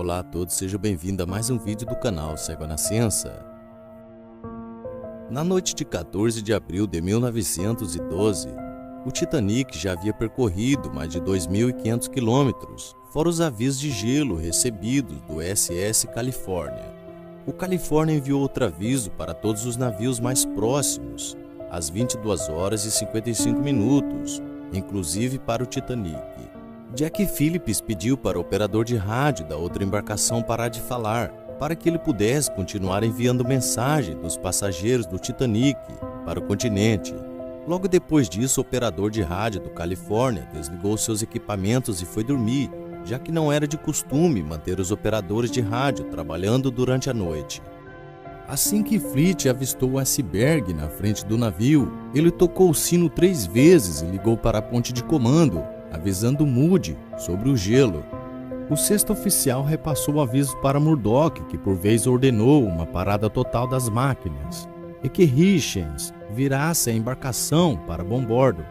Olá a todos, sejam bem-vindos a mais um vídeo do canal Cego à Nascença. Na noite de 14 de abril de 1912, o Titanic já havia percorrido mais de 2.500 quilômetros, fora os avisos de gelo recebidos do SS California. O California enviou outro aviso para todos os navios mais próximos, às 22 horas e 55 minutos, inclusive para o Titanic. Jack Phillips pediu para o operador de rádio da outra embarcação parar de falar, para que ele pudesse continuar enviando mensagem dos passageiros do Titanic para o continente. Logo depois disso, o operador de rádio do Califórnia desligou seus equipamentos e foi dormir, já que não era de costume manter os operadores de rádio trabalhando durante a noite. Assim que Fleet avistou o iceberg na frente do navio, ele tocou o sino 3 vezes e ligou para a ponte de comando, avisando Moody sobre o gelo. O sexto oficial repassou o aviso para Murdoch, que por vez ordenou uma parada total das máquinas, e que Hitchens virasse a embarcação para bombordo,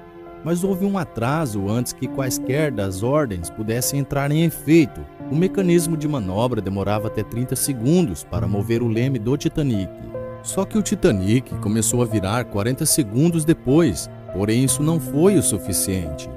mas houve um atraso antes que quaisquer das ordens pudessem entrar em efeito. O mecanismo de manobra demorava até 30 segundos para mover o leme do Titanic. Só que o Titanic começou a virar 40 segundos depois, porém isso não foi o suficiente.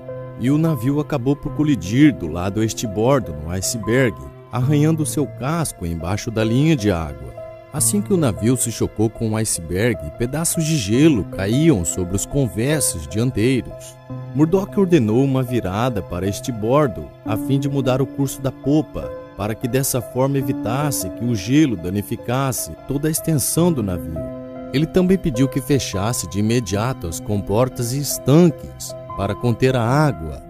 E o navio acabou por colidir do lado estibordo no iceberg, arranhando seu casco embaixo da linha de água. Assim que o navio se chocou com o iceberg, pedaços de gelo caíam sobre os conveses dianteiros. Murdoch ordenou uma virada para estibordo, a fim de mudar o curso da popa, para que dessa forma evitasse que o gelo danificasse toda a extensão do navio. Ele também pediu que fechasse de imediato as comportas e estanques, para conter a água.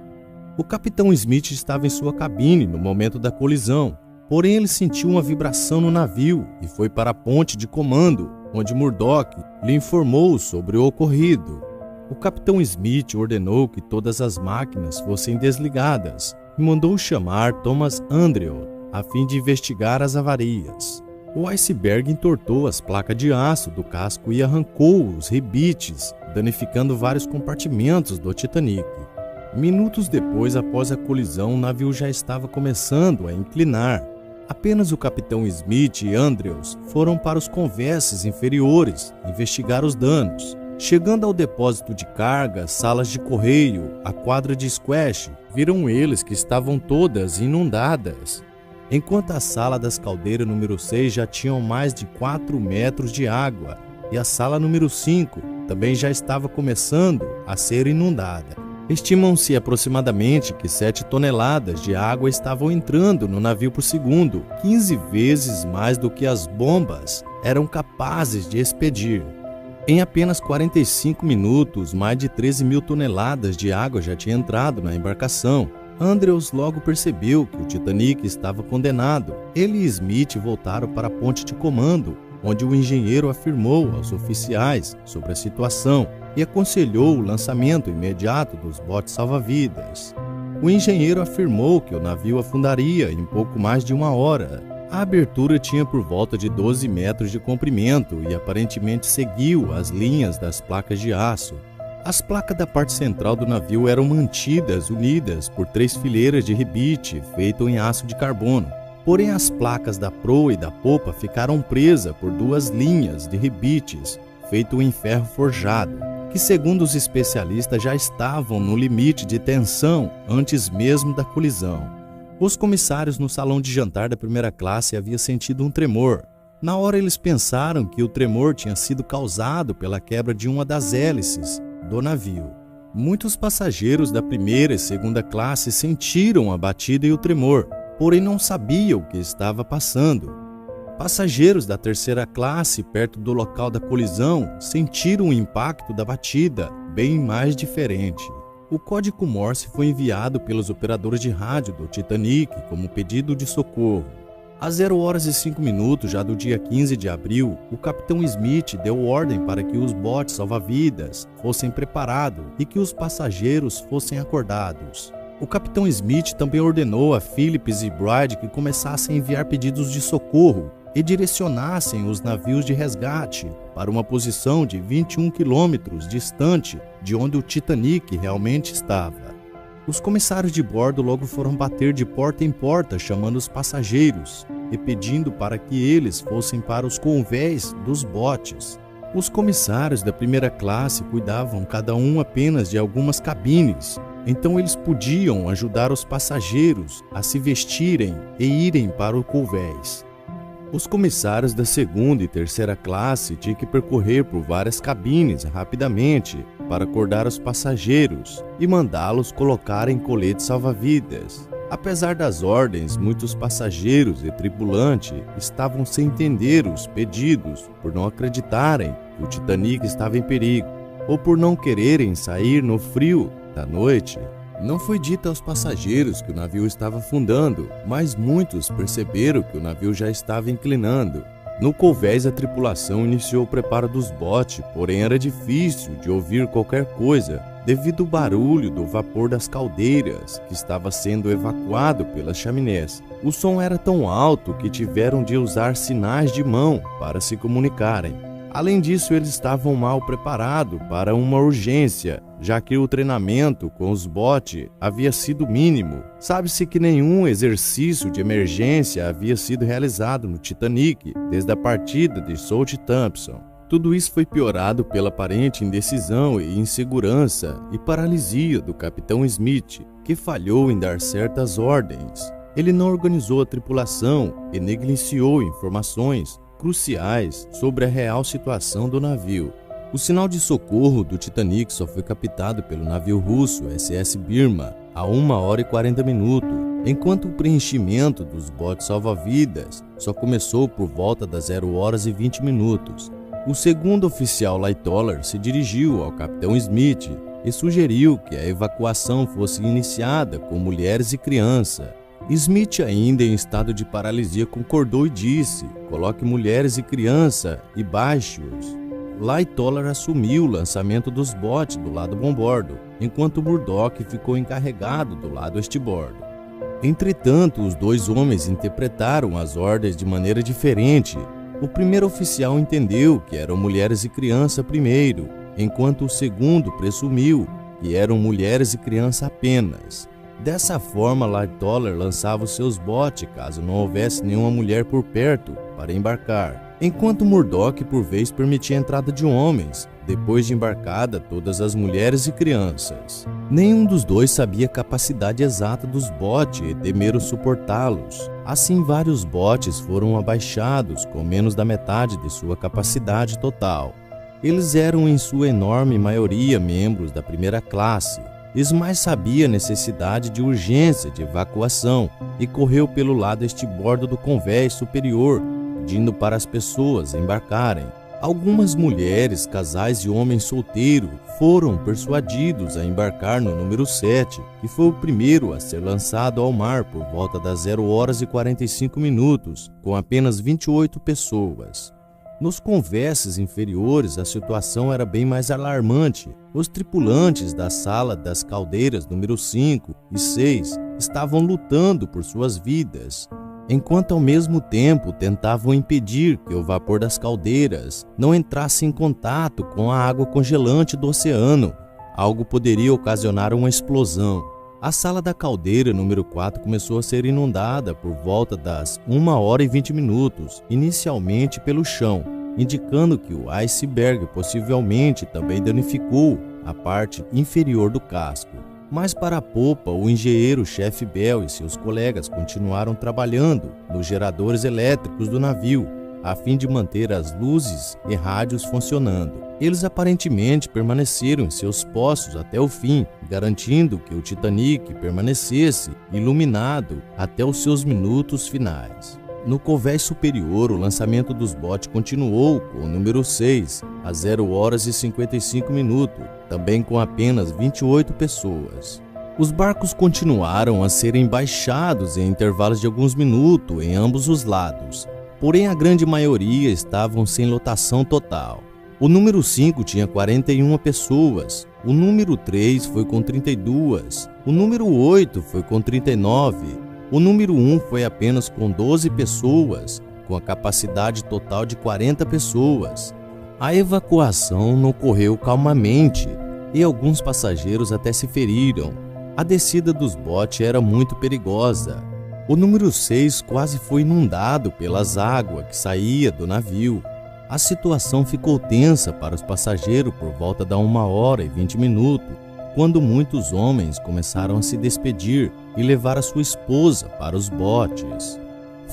O capitão Smith estava em sua cabine no momento da colisão, porém ele sentiu uma vibração no navio e foi para a ponte de comando, onde Murdoch lhe informou sobre o ocorrido. O capitão Smith ordenou que todas as máquinas fossem desligadas e mandou chamar Thomas Andrew a fim de investigar as avarias. O iceberg entortou as placas de aço do casco e arrancou os rebites, danificando vários compartimentos do Titanic. Minutos depois, após a colisão, o navio já estava começando a inclinar. Apenas o capitão Smith e Andrews foram para os conveses inferiores investigar os danos. Chegando ao depósito de carga, salas de correio, a quadra de squash, viram eles que estavam todas inundadas, enquanto a sala das caldeiras número 6 já tinham mais de 4 metros de água e a sala número 5 também já estava começando a ser inundada. Estimam-se aproximadamente que 7 toneladas de água estavam entrando no navio por segundo, 15 vezes mais do que as bombas eram capazes de expedir. Em apenas 45 minutos, mais de 13 mil toneladas de água já tinha entrado na embarcação. Andrews logo percebeu que o Titanic estava condenado. Ele e Smith voltaram para a ponte de comando, onde o engenheiro afirmou aos oficiais sobre a situação e aconselhou o lançamento imediato dos botes salva-vidas. O engenheiro afirmou que o navio afundaria em pouco mais de 1 hora. A abertura tinha por volta de 12 metros de comprimento e aparentemente seguiu as linhas das placas de aço. As placas da parte central do navio eram mantidas unidas por 3 fileiras de rebite feito em aço de carbono. Porém, as placas da proa e da popa ficaram presas por 2 linhas de rebites feito em ferro forjado, que segundo os especialistas já estavam no limite de tensão antes mesmo da colisão. Os comissários no salão de jantar da primeira classe haviam sentido um tremor. Na hora eles pensaram que o tremor tinha sido causado pela quebra de uma das hélices do navio. Muitos passageiros da primeira e segunda classe sentiram a batida e o tremor, porém não sabiam o que estava passando. Passageiros da terceira classe, perto do local da colisão, sentiram o impacto da batida, bem mais diferente. O código Morse foi enviado pelos operadores de rádio do Titanic como pedido de socorro. Às 0 horas e 5 minutos já do dia 15 de abril, o capitão Smith deu ordem para que os botes salva-vidas fossem preparados e que os passageiros fossem acordados. O capitão Smith também ordenou a Phillips e Bride que começassem a enviar pedidos de socorro e direcionassem os navios de resgate para uma posição de 21 quilômetros distante de onde o Titanic realmente estava. Os comissários de bordo logo foram bater de porta em porta chamando os passageiros e pedindo para que eles fossem para os convéis dos botes. Os comissários da primeira classe cuidavam cada um apenas de algumas cabines, então eles podiam ajudar os passageiros a se vestirem e irem para os convéis. Os comissários da segunda e terceira classe tinham que percorrer por várias cabines rapidamente para acordar os passageiros e mandá-los colocarem coletes salva-vidas. Apesar das ordens, muitos passageiros e tripulante estavam sem entender os pedidos por não acreditarem que o Titanic estava em perigo ou por não quererem sair no frio da noite. Não foi dito aos passageiros que o navio estava afundando, mas muitos perceberam que o navio já estava inclinando. No convés, a tripulação iniciou o preparo dos botes, porém era difícil de ouvir qualquer coisa devido ao barulho do vapor das caldeiras que estava sendo evacuado pelas chaminés. O som era tão alto que tiveram de usar sinais de mão para se comunicarem. Além disso, eles estavam mal preparados para uma urgência, já que o treinamento com os botes havia sido mínimo. Sabe-se que nenhum exercício de emergência havia sido realizado no Titanic desde a partida de Salt Thompson. Tudo isso foi piorado pela aparente indecisão e insegurança e paralisia do capitão Smith, que falhou em dar certas ordens. Ele não organizou a tripulação e negligenciou informações cruciais sobre a real situação do navio. O sinal de socorro do Titanic só foi captado pelo navio russo SS Birma a 1h40, enquanto o preenchimento dos botes salva-vidas só começou por volta das 0h20. O segundo oficial Lightoller se dirigiu ao capitão Smith e sugeriu que a evacuação fosse iniciada com mulheres e crianças. Smith, ainda em estado de paralisia, concordou e disse: coloque mulheres e crianças e baixe-os. Lightoller assumiu o lançamento dos botes do lado bombordo, enquanto Murdoch ficou encarregado do lado estibordo. Entretanto, os dois homens interpretaram as ordens de maneira diferente. O primeiro oficial entendeu que eram mulheres e crianças primeiro, enquanto o segundo presumiu que eram mulheres e crianças apenas. Dessa forma, Lightoller lançava os seus botes caso não houvesse nenhuma mulher por perto para embarcar, enquanto Murdoch por vez permitia a entrada de homens, depois de embarcada todas as mulheres e crianças. Nenhum dos dois sabia a capacidade exata dos botes e temeram suportá-los. Assim, vários botes foram abaixados com menos da metade de sua capacidade total. Eles eram em sua enorme maioria membros da primeira classe. Smith sabia a necessidade de urgência de evacuação e correu pelo lado estibordo do convés superior, pedindo para as pessoas embarcarem. Algumas mulheres, casais e homens solteiros foram persuadidos a embarcar no número 7, que foi o primeiro a ser lançado ao mar por volta das 0h45, com apenas 28 pessoas. Nos convés inferiores, a situação era bem mais alarmante. Os tripulantes da sala das caldeiras número 5 e 6 estavam lutando por suas vidas, enquanto ao mesmo tempo tentavam impedir que o vapor das caldeiras não entrasse em contato com a água congelante do oceano. Algo poderia ocasionar uma explosão. A sala da caldeira número 4 começou a ser inundada por volta das 1h20, inicialmente pelo chão, indicando que o iceberg possivelmente também danificou a parte inferior do casco. Mas para a popa, o engenheiro-chefe Bell e seus colegas continuaram trabalhando nos geradores elétricos do navio, a fim de manter as luzes e rádios funcionando. Eles aparentemente permaneceram em seus postos até o fim, garantindo que o Titanic permanecesse iluminado até os seus minutos finais. No convés superior, o lançamento dos botes continuou com o número 6, a 0h55, também com apenas 28 pessoas. Os barcos continuaram a serem baixados em intervalos de alguns minutos em ambos os lados, porém a grande maioria estavam sem lotação total. O número 5 tinha 41 pessoas, o número 3 foi com 32, o número 8 foi com 39, o número 1 foi apenas com 12 pessoas, com a capacidade total de 40 pessoas. A evacuação não ocorreu calmamente e alguns passageiros até se feriram. A descida dos botes era muito perigosa. O número 6 quase foi inundado pelas águas que saía do navio. A situação ficou tensa para os passageiros por volta da 1h20, quando muitos homens começaram a se despedir e levar a sua esposa para os botes.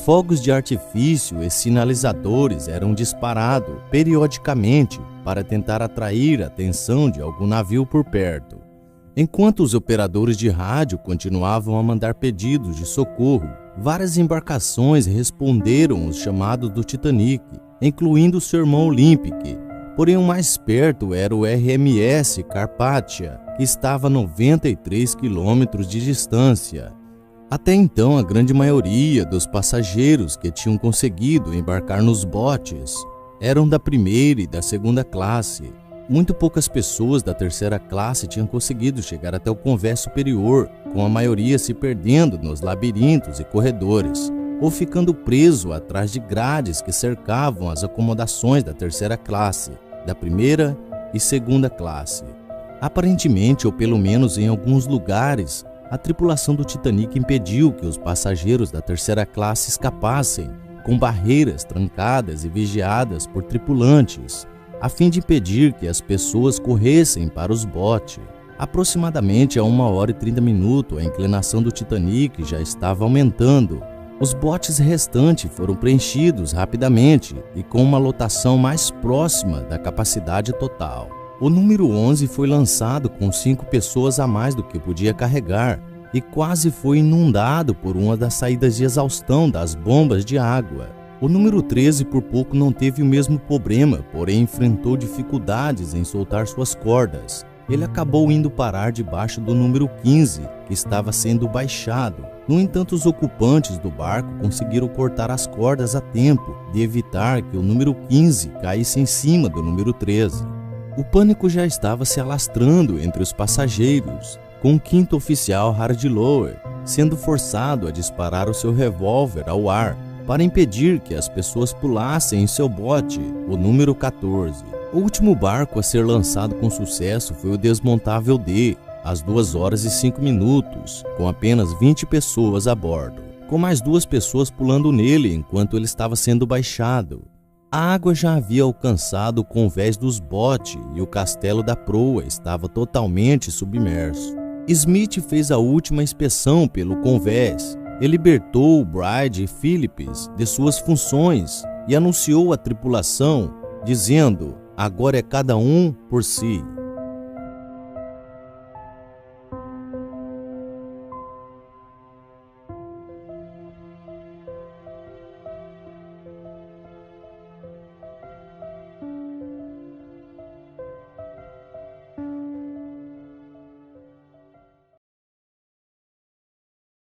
Fogos de artifício e sinalizadores eram disparados periodicamente para tentar atrair a atenção de algum navio por perto. Enquanto os operadores de rádio continuavam a mandar pedidos de socorro, várias embarcações responderam os chamados do Titanic, incluindo seu irmão Olympic. Porém, o mais perto era o RMS Carpathia, que estava a 93 quilômetros de distância. Até então, a grande maioria dos passageiros que tinham conseguido embarcar nos botes eram da primeira e da segunda classe. Muito poucas pessoas da terceira classe tinham conseguido chegar até o convés superior, com a maioria se perdendo nos labirintos e corredores, ou ficando preso atrás de grades que cercavam as acomodações da terceira classe, da primeira e segunda classe. Aparentemente, ou pelo menos em alguns lugares, a tripulação do Titanic impediu que os passageiros da terceira classe escapassem, com barreiras trancadas e vigiadas por tripulantes, a fim de impedir que as pessoas corressem para os botes. Aproximadamente a 1h30, a inclinação do Titanic já estava aumentando. Os botes restantes foram preenchidos rapidamente e com uma lotação mais próxima da capacidade total. O número 11 foi lançado com 5 pessoas a mais do que podia carregar e quase foi inundado por uma das saídas de exaustão das bombas de água. O número 13 por pouco não teve o mesmo problema, porém enfrentou dificuldades em soltar suas cordas. Ele acabou indo parar debaixo do número 15, que estava sendo baixado. No entanto, os ocupantes do barco conseguiram cortar as cordas a tempo de evitar que o número 15 caísse em cima do número 13. O pânico já estava se alastrando entre os passageiros, com o quinto oficial Hardlower sendo forçado a disparar o seu revólver ao ar para impedir que as pessoas pulassem em seu bote, o número 14. O último barco a ser lançado com sucesso foi o Desmontável D, às 2h05, com apenas 20 pessoas a bordo, com mais 2 pessoas pulando nele enquanto ele estava sendo baixado. A água já havia alcançado o convés dos botes e o castelo da proa estava totalmente submerso. Smith fez a última inspeção pelo convés e libertou Bride e Phillips de suas funções e anunciou à tripulação, dizendo: agora é cada um por si.